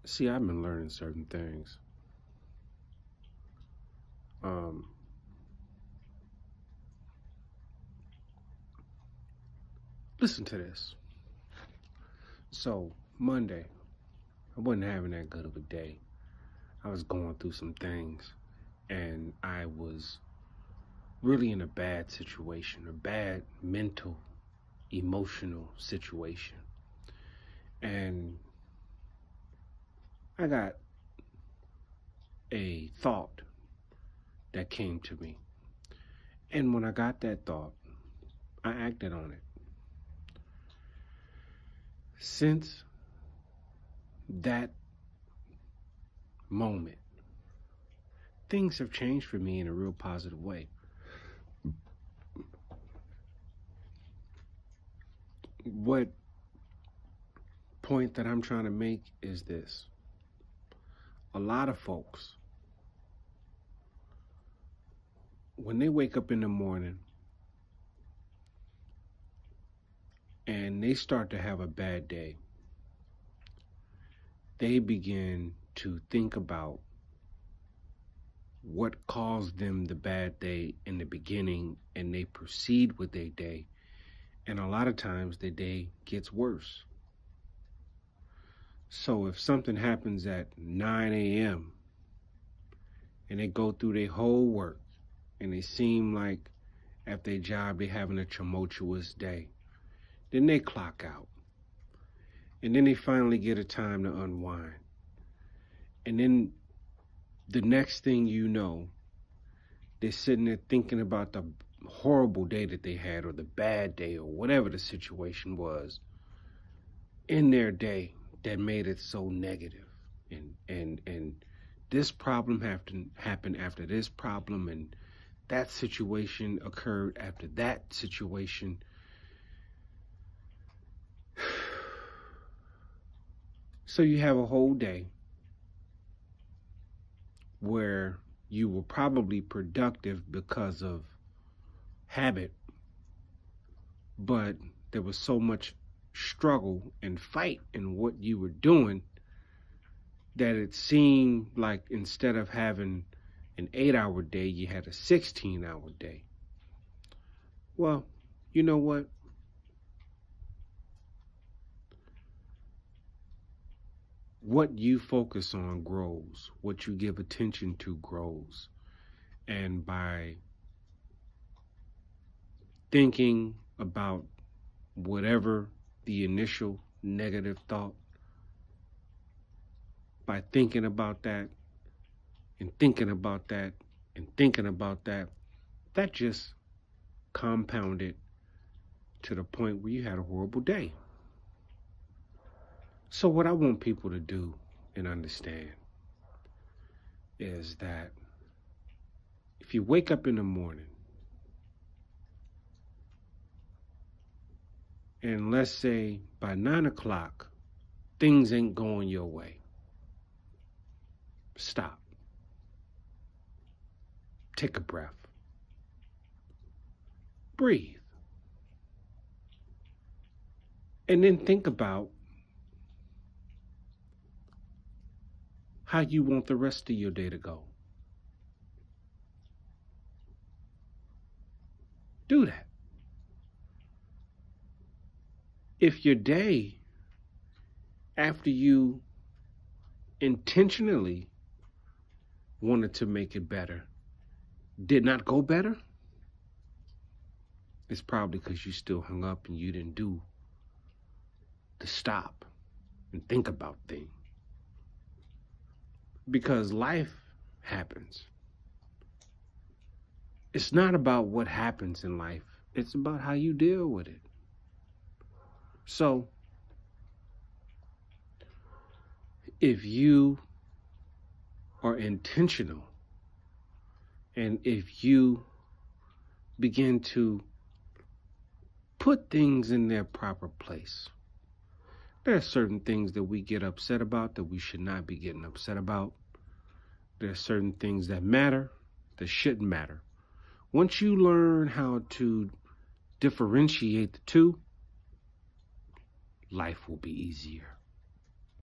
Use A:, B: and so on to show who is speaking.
A: See, I've been learning certain things. Um, Listen to this. So, Monday, I wasn't having that good of a day. I was going through some things, and I was really in a bad situation, a bad mental, emotional situation. And I got a thought that came to me. And when I got that thought, I acted on it. Since that moment, things have changed for me in a real positive way. What point that I'm trying to make is this. A lot of folks, when they wake up in the morning and they start to have a bad day, they begin to think about what caused them the bad day in the beginning, and they proceed with their day. And a lot of times the day gets worse. So if something happens at 9 a.m. and they go through their whole work and they seem like at their job they're having a tumultuous day, then they clock out. And then they finally get a time to unwind. And then the next thing you know, they're sitting there thinking about the horrible day that they had, or the bad day, or whatever the situation was in their day that made it so negative. And this problem happened after this problem, and that situation occurred after that situation. So you have a whole day where you were probably productive because of habit, but there was so much struggle and fight in what you were doing that it seemed like instead of having an 8-hour day, you had a 16-hour day. Well, you know what? What you focus on grows. What you give attention to grows. And by thinking about whatever the initial negative thought, by thinking about that and thinking about that and thinking about that, that just compounded to the point where you had a horrible day. So what I want people to do and understand is that if you wake up in the morning and let's say by 9 o'clock, things ain't going your way, stop. Take a breath. Breathe. And then think about how you want the rest of your day to go. Do that. If your day, after you intentionally wanted to make it better, did not go better, it's probably because you still hung up and you didn't do the stop and think about things. Because life happens. It's not about what happens in life. It's about how you deal with it. So, if you are intentional and if you begin to put things in their proper place, there are certain things that we get upset about that we should not be getting upset about. There are certain things that matter that shouldn't matter. Once you learn how to differentiate the two, life will be easier.